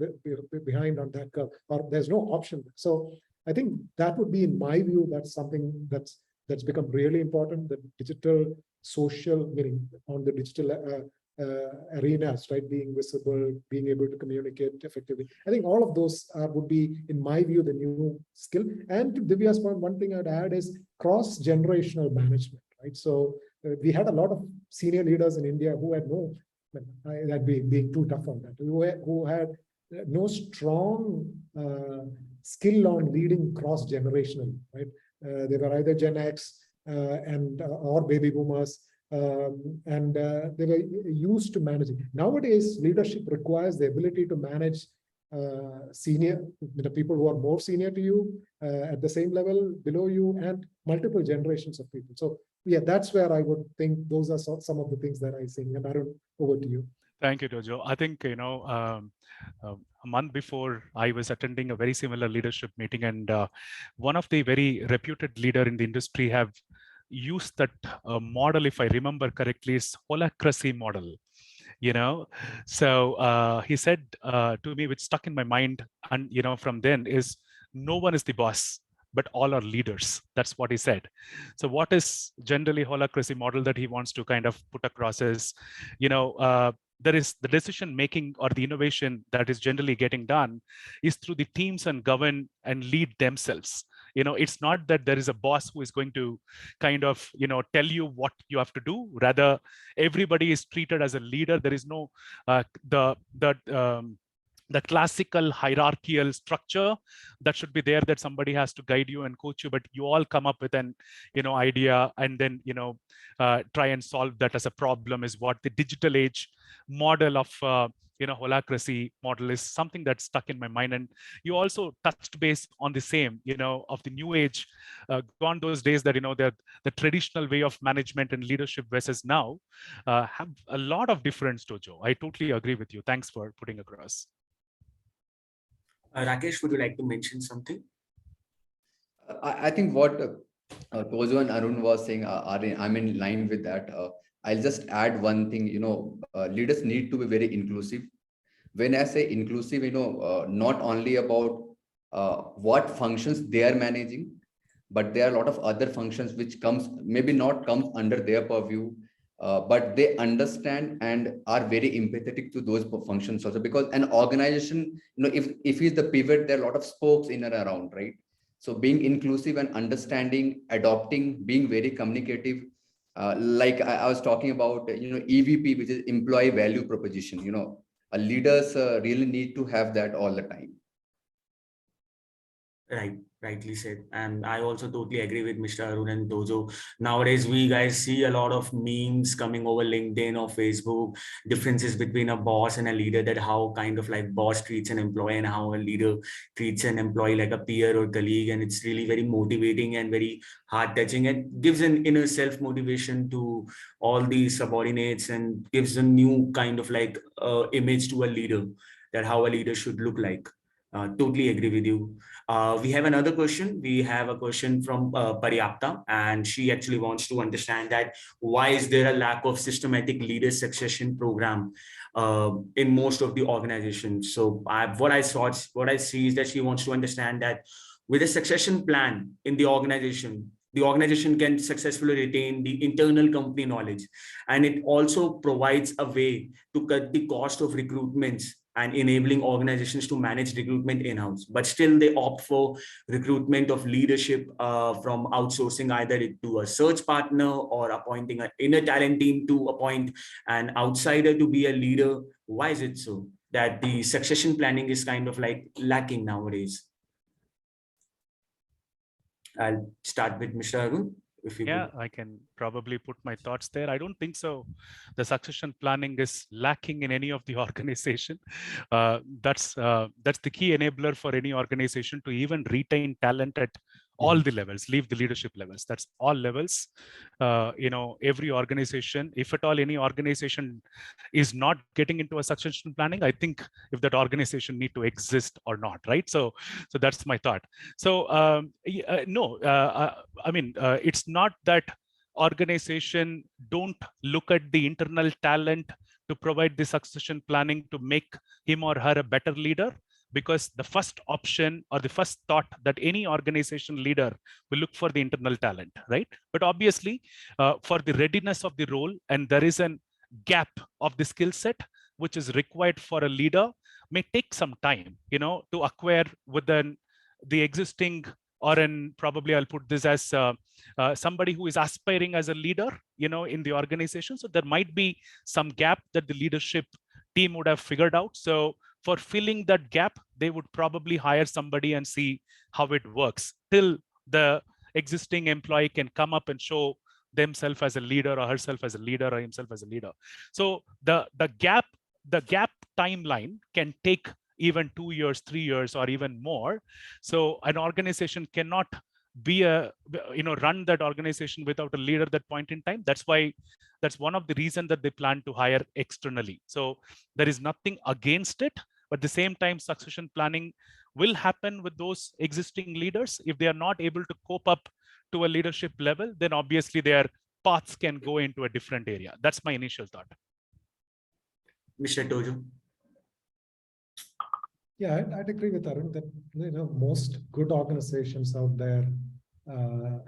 behind on that curve, or there's no option. So I think that would be, in my view, that's something that's become really important. The digital social, meaning on the digital arenas, right? Being visible, being able to communicate effectively. I think all of those would be, in my view, the new skill. And to Divya's point, one thing I'd add is cross-generational management, right? So we had a lot of senior leaders in India who had that'd be being too tough on that, who had no strong skill on leading cross-generationally, right? They were either Gen X or baby boomers, and they were used to managing. Nowadays, leadership requires the ability to manage senior, people who are more senior to you, at the same level below you, and multiple generations of people. So yeah, that's where I would think those are some of the things that I think. And Arun, over to you. Thank you, Tojo. I think, a month before, I was attending a very similar leadership meeting, and one of the very reputed leader in the industry have used that model, if I remember correctly, is holacracy model. So he said to me, which stuck in my mind, and from then, is no one is the boss, but all are leaders. That's what he said. So what is generally holacracy model that he wants to kind of put across is, there is the decision making or the innovation that is generally getting done is through the teams and govern and lead themselves. It's not that there is a boss who is going to kind of, tell you what you have to do. Rather, everybody is treated as a leader. There is no the classical hierarchical structure that should be there, that somebody has to guide you and coach you, but you all come up with an idea and then try and solve that as a problem, is what the digital age model of holacracy model is something that's stuck in my mind. And you also touched base on the same, of the new age, gone those days that the traditional way of management and leadership versus now have a lot of difference, Tojo. I totally agree with you. Thanks for putting across. Rakesh, would you like to mention something? I think what Tojo and Arun was saying I'm in line with that. I'll just add one thing. Leaders need to be very inclusive. When I say inclusive, not only about what functions they are managing, but there are a lot of other functions which maybe not comes under their purview, but they understand and are very empathetic to those functions also. Because an organization, if he's the pivot, there are a lot of spokes in and around, right? So being inclusive and understanding, adopting, being very communicative, like I was talking about, EVP, which is employee value proposition. Leaders really need to have that all the time. Right, rightly said. And I also totally agree with Mr. Arun and Tojo. Nowadays, we guys see a lot of memes coming over LinkedIn or Facebook, differences between a boss and a leader, that how kind of like boss treats an employee and how a leader treats an employee like a peer or colleague. And it's really very motivating and very heart touching, and gives an inner self motivation to all these subordinates, and gives a new kind of like image to a leader, that how a leader should look like. Totally agree with you. We have another question. We have a question from Paryapta, and she actually wants to understand that why is there a lack of systematic leader succession program in most of the organizations? So what I see is that she wants to understand that with a succession plan in the organization can successfully retain the internal company knowledge, and it also provides a way to cut the cost of recruitments and enabling organizations to manage recruitment in-house. But still they opt for recruitment of leadership from outsourcing either to a search partner or appointing an inner talent team to appoint an outsider to be a leader. Why is it so that the succession planning is kind of like lacking nowadays? I'll start with Mr. Arun. Yeah, I can probably put my thoughts there. I don't think so. The succession planning is lacking in any of the organization. That's the key enabler for any organization to even retain talent at all the levels, leave the leadership levels. That's all levels. Every organization, if at all any organization is not getting into a succession planning, I think if that organization need to exist or not, right? So that's my thought. So no, it's not that organization don't look at the internal talent to provide the succession planning to make him or her a better leader, because the first option or the first thought that any organization leader will look for the internal talent, right? But obviously for the readiness of the role, and there is a gap of the skill set which is required for a leader, may take some time, to acquire within the existing, or probably I'll put this as somebody who is aspiring as a leader, in the organization. So there might be some gap that the leadership team would have figured out. So for filling that gap, they would probably hire somebody and see how it works till the existing employee can come up and show themselves as a leader or herself as a leader or himself as a leader. So the gap timeline can take even 2 years, 3 years, or even more. So an organization cannot be run that organization without a leader at that point in time. That's one of the reasons that they plan to hire externally. So there is nothing against it, but at the same time, succession planning will happen with those existing leaders. If they are not able to cope up to a leadership level, then obviously their paths can go into a different area. That's my initial thought. Mr. Tojo. Yeah, I'd agree with Arun that most good organizations out there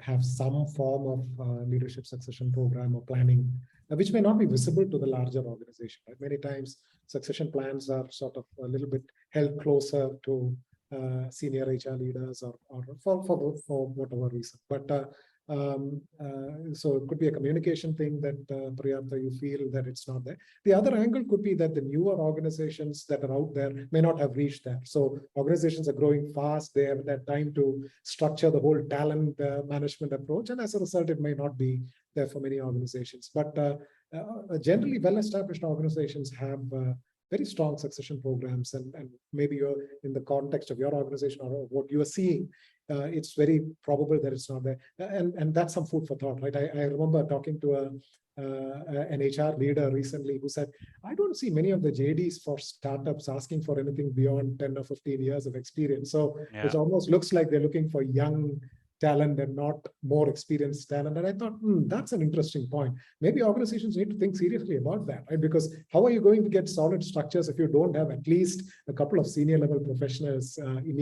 have some form of leadership succession program or planning, which may not be visible to the larger organization. Right? Many times, succession plans are sort of a little bit held closer to senior HR leaders or for whatever reason. But so it could be a communication thing that Paryapta, you feel that it's not there. The other angle could be that the newer organizations that are out there may not have reached that. So organizations are growing fast. They have that time to structure the whole talent management approach. And as a result, it may not be there for many organizations. But generally well-established organizations have very strong succession programs, and maybe you're in the context of your organization or what you are seeing, it's very probable that it's not there. And that's some food for thought, right? I remember talking to an HR leader recently who said, I don't see many of the JDs for startups asking for anything beyond 10 or 15 years of experience. So it almost looks like they're looking for young talent and not more experienced talent. And I thought, that's an interesting point. Maybe organizations need to think seriously about that, right? Because how are you going to get solid structures if you don't have at least a couple of senior level professionals in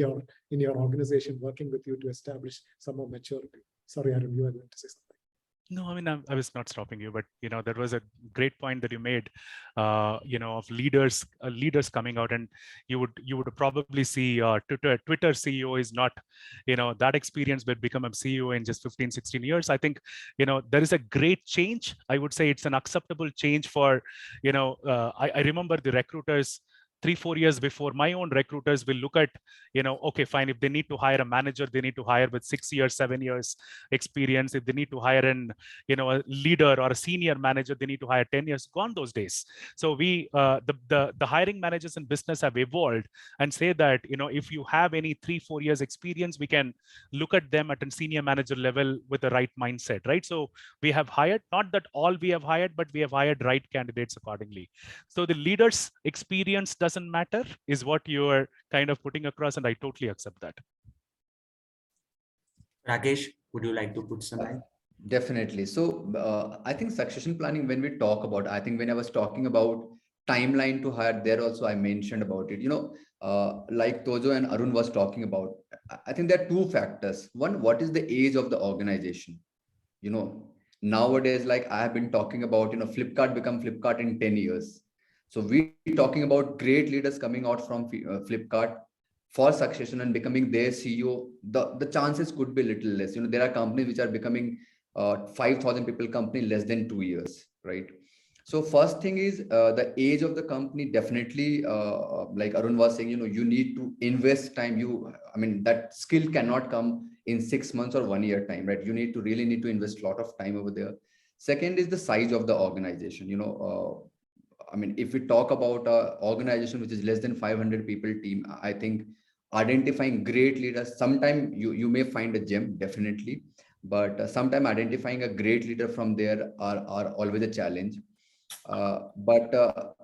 your organization working with you to establish some more maturity? Sorry, Arun, you were going to say something. No, I mean, I was not stopping you, but that was a great point that you made, of leaders coming out, and you would probably see Twitter CEO is not, that experience, but become a CEO in just 15, 16 years. I think, there is a great change. I would say it's an acceptable change for, I remember the recruiters 3-4 years before, my own recruiters will look at, okay, fine, if they need to hire a manager, they need to hire with 6 years, 7 years experience. If they need to hire a leader or a senior manager, they need to hire 10 years. Gone those days. So we, the hiring managers in business have evolved and say that, if you have any 3-4 years experience, we can look at them at a senior manager level with the right mindset, right? So we have hired, not that all we have hired, but we have hired right candidates accordingly. So the leader's experience doesn't matter is what you're kind of putting across, and I totally accept that. Rakesh, would you like to put some in? Definitely. So I think succession planning, when we talk about, I think when I was talking about timeline to hire, there also I mentioned about it, like Tojo and Arun was talking about. I think there are two factors. One, what is the age of the organization? Nowadays, like I have been talking about, Flipkart become Flipkart in 10 years. So we talking about great leaders coming out from Flipkart for succession and becoming their CEO. The chances could be a little less. There are companies which are becoming 5,000 people company less than 2 years, right? So first thing is the age of the company. Definitely, like Arun was saying, you need to invest time. That skill cannot come in 6 months or 1 year time, right? You really need to invest a lot of time over there. Second is the size of the organization. If we talk about an organization which is less than 500 people team, I think identifying great leaders, sometime you may find a gem, definitely, but sometime identifying a great leader from there are always a challenge. But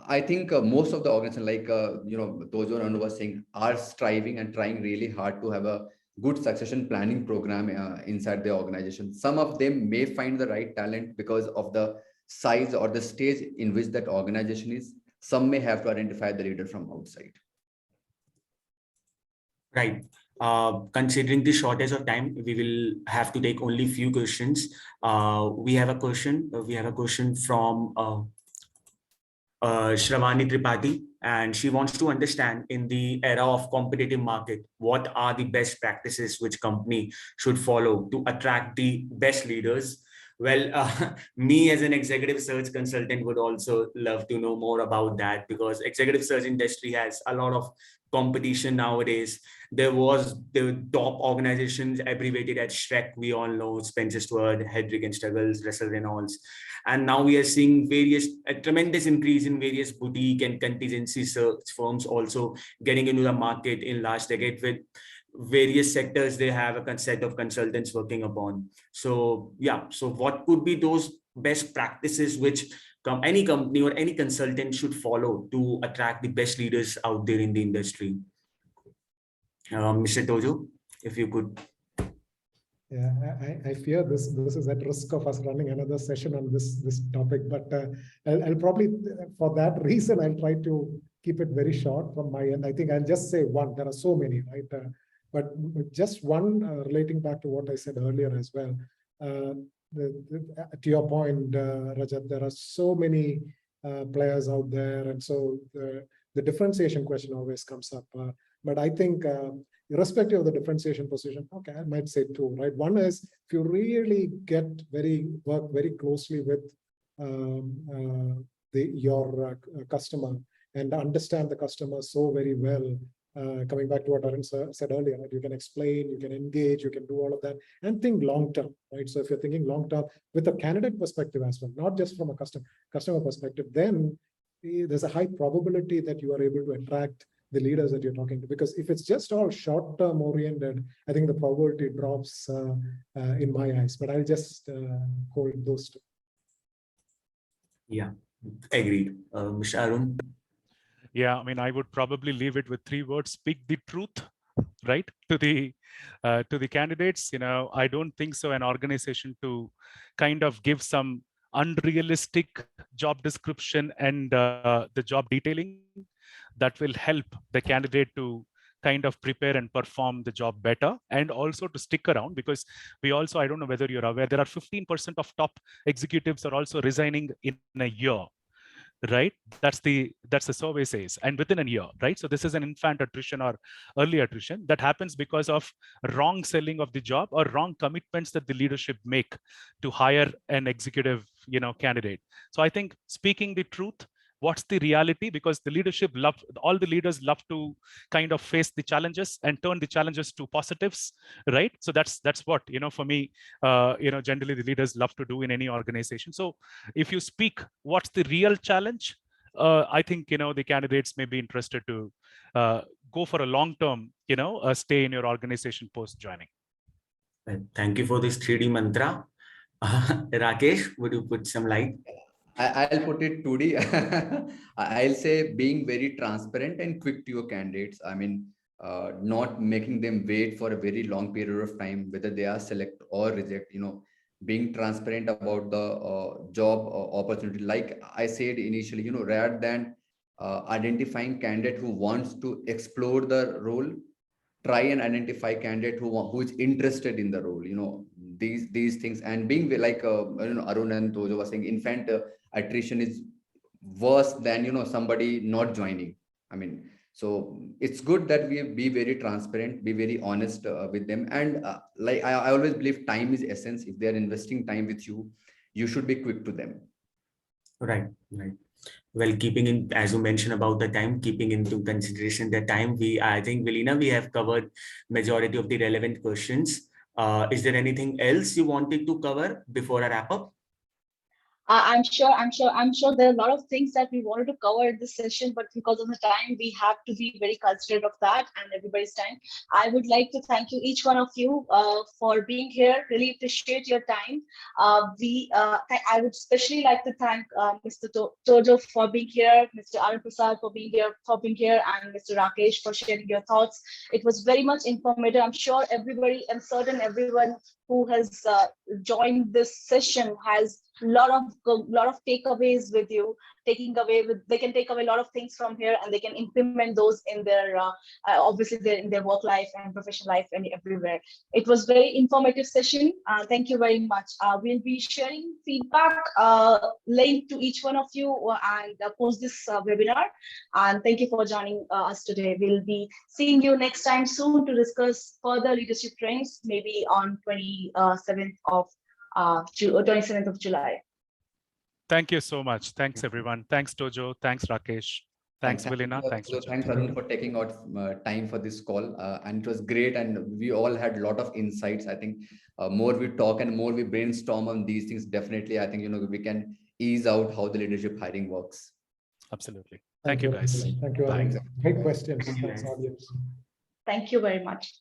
I think most of the organizations, like Tojo and Anu was saying, are striving and trying really hard to have a good succession planning program inside the organization. Some of them may find the right talent because of the size or the stage in which that organization is. Some may have to identify the leader from outside. Right. Considering the shortage of time, we will have to take only few questions. We have a question from Shravani Tripathi, and she wants to understand, in the era of competitive market, what are the best practices which company should follow to attract the best leaders? Well, me as an executive search consultant would also love to know more about that, because executive search industry has a lot of competition nowadays. There was the top organizations abbreviated as Shrek, we all know, Spencer Stuart, Hedrick and Struggles, Russell Reynolds. And now we are seeing a tremendous increase in various boutique and contingency search firms also getting into the market in last decade. With various sectors, they have a set of consultants working upon. So yeah, so what could be those best practices which any company or any consultant should follow to attract the best leaders out there in the industry? Mr. Tojo, if you could. Yeah, I fear this is at risk of us running another session on this topic, but I'll probably, for that reason, I'll try to keep it very short from my end. I think I'll just say one. There are so many, right? But just one relating back to what I said earlier as well. To your point, Rajat, there are so many players out there, and so the differentiation question always comes up. But I think irrespective of the differentiation position, okay, I might say two, right? One is if you really work very closely with your customer and understand the customer so very well. Coming back to what Arun said earlier, right? You can explain, you can engage, you can do all of that, and think long term, right? So if you're thinking long term with a candidate perspective as well, not just from a customer perspective, then there's a high probability that you are able to attract the leaders that you're talking to. Because if it's just all short-term oriented, I think the probability drops in my eyes. But I'll just hold those two. Yeah, agreed. Mr. Arun? Yeah, I mean, I would probably leave it with 3 words: speak the truth, right, to the candidates. You know, I don't think so an organization to kind of give some unrealistic job description and the job detailing that will help the candidate to kind of prepare and perform the job better, and also to stick around, because we also, I don't know whether you're aware, there are 15% of top executives are also resigning in a year. Right, that's the survey says, and within a year, right? So this is an infant attrition or early attrition that happens because of wrong selling of the job or wrong commitments that the leadership make to hire an executive, you know, candidate. So I think speaking the truth, what's the reality, because the leadership all the leaders love to kind of face the challenges and turn the challenges to positives, right? So that's what, you know, for me, you know, generally the leaders love to do in any organization. So if you speak what's the real challenge, I think, you know, the candidates may be interested to go for a long-term, you know, stay in your organization post joining. Thank you for this 3D mantra. Rakesh, would you put some light? I'll put it 2D. I'll say being very transparent and quick to your candidates. I mean, not making them wait for a very long period of time, whether they are select or reject, you know, being transparent about the job opportunity. Like I said initially, you know, rather than identifying candidate who wants to explore the role, try and identify candidate who is interested in the role, you know, these things. And being like you know, Arun and Tojo was saying, infant attrition is worse than, you know, somebody not joining. I mean, so it's good that we be very transparent, be very honest with them. And like I always believe time is essence. If they are investing time with you, you should be quick to them. Right. Well, keeping in, as you mentioned about the time, keeping into consideration the time, I think, Velina, we have covered majority of the relevant questions. Is there anything else you wanted to cover before I wrap up? I'm sure there are a lot of things that we wanted to cover in this session, but because of the time, we have to be very considerate of that and everybody's time. I would like to thank you, each one of you, for being here. Really appreciate your time. I would especially like to thank Mr. Tojo for being here, Mr. Arun Prasad for being here, and Mr. Rakesh for sharing your thoughts. It was very much informative. I'm sure everybody, I'm certain everyone who has joined this session has lot of takeaways with you. They can take away a lot of things from here, and they can implement those in their obviously in their work life and professional life and everywhere. It was very informative session. Thank you very much. We'll be sharing feedback link to each one of you and post this webinar. And thank you for joining us today. We'll be seeing you next time soon to discuss further leadership trends, maybe on 27th of July. Thank you so much. Thanks, everyone. Thanks, Tojo. Thanks, Rakesh. Thanks, Velina. Thanks, thanks, Arun, for taking out time for this call. And it was great. And we all had a lot of insights. I think more we talk and more we brainstorm on these things, definitely, I think, you know, we can ease out how the leadership hiring works. Absolutely. Thank you, guys. Thank you. Bye. Great questions. Thank you, Thanks, guys. audience. Thank you very much.